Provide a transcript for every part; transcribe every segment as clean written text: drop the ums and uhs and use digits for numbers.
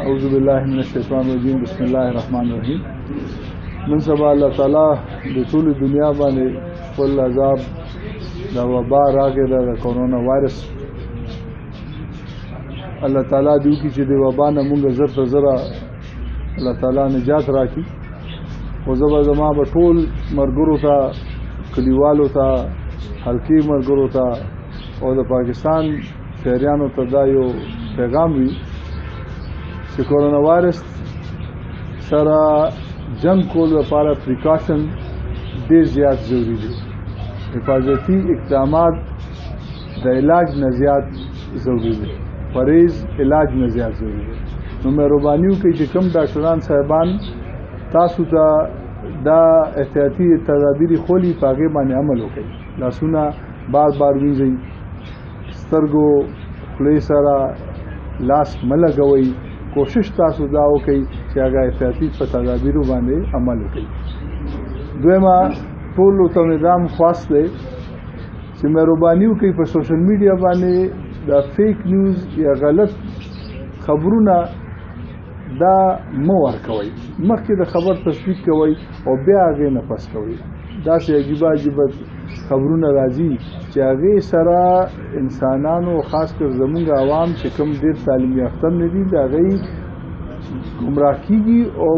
اعوذ باللہ من الشیطان الرجیم بسم اللہ الرحمن الرحیم من سبا اللہ تعالی د ټول دنیا باندې خپل عذاب د وبا راغی د کورونا وایرس الله تعالی دیو کی چې د وبا نه مونږ زر تر زره الله تعالی نجات راکړي او زما به ټول مرګرو ته کلیوالو ته حلقي مرګرو ته او د پاکستان شهریانو ته دا یو پیغام وي چې کورونا وایرس سره جنگ کول لپاره پریکاشن ډېر زیات ضروری دي. حفاظتي اقدامات د علاج نه زیات ضروری دي. پرهیز علاج نه زیات ضروری دي. نو مهرباني وکړئ چې کوم ډاکټران صاحبان تاسو ته دا احتیاطي تدابیر خولي په هغې باندې عمل وکړئ. لاسونه بار بار وینځئ. سترګو خولې سره لاس مه لګوئ. کوشش تاسو دا وکړئ چې هغه احتیاطي په تدابیرو باندې عمل وکړئ. دویمه ټولو ته مې دا خواست دی چې مهرباني وکړئ په سوشل میډیا باندې دا فیک نیوز یا غلط خبرونه دا مه ورکوئ. مخکې د خبر تصدیق کوئ او بیا هغې نه پس کوئ. داسې عجیبه عجیبه خبرونه راځي چې هغې سره انسانانو خاص کر زمونږ عوام چې کوم ډېر تعلیم یافته نه دي د هغې ګمراه کېږي او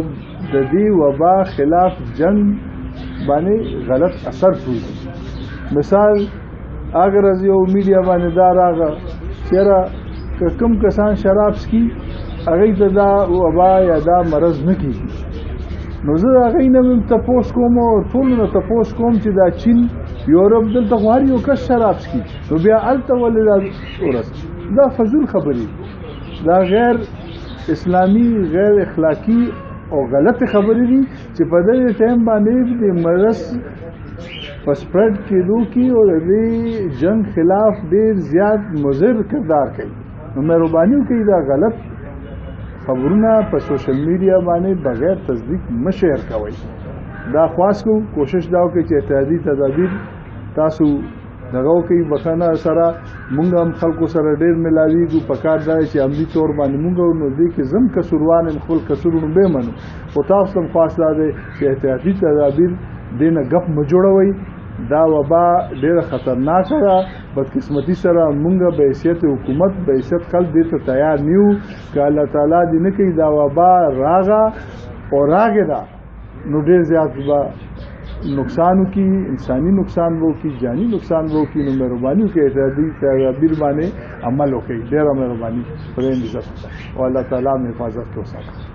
د دې وبا خلاف جنگ باندې غلط اثر پرېږدي. مثال هغه ورځ یو میډیا باندې دا راغله چېرې که کوم کسان شراب څښي هغوی ته دا وبا یا دا مرض نه کېږي. نو زه د هغوی نه مې تپوس کوم او ټولو نه تپوس کوم چې دا چین یورپ دلته خو هر یو کس شراب څښي نو بیا هلته ولې دا ورځ دا فضول خبرې دا غیر اسلامي غیر اخلاقي او غلط خبرې دي چې په دې ټایم باندې د مرض په سپریډ کېدو کې او د دې جنگ خلاف ډېر زیات مضر کردار کوي. نو مهرباني وکړئ دا غلط خبرونه په سوشل میډیا باندې بغیر تصدیق مه شیر کوئ. دا خواست کوو کوشش دا وکړئ چې احتیاطي تدابیر تاسو دغه وکړئ. بخښنه سره مونږ هم خلکو سره ډېر ملاویږو. په کار دا چې عملي طور باندې مونږ نو دې کې زم قصوروان یم خپل قصورونه به منو خو تاسو هم خواست دا دی چې احتیاطي تدابیر دې نه ګپ مه جوړوئ. دا وبا ډېره خطرناکه ده. بدقسمتي سره مونږ به حیثیت حکومت به حیثیت خلک دې ته تیار نه یو که الله تعالی دې نه کوي دا وبا راغه او راغې ده نو ډېر زیات به نقصان وکړي. انساني نقصان به وکړي جاني نقصان به وکړي. نو مهرباني وکړئ احتیاطي تدابیر باندې عمل وکړئ. ډېره مهرباني خدای دې عزت وکړي او الله تعالی مې حفاظت وساتي.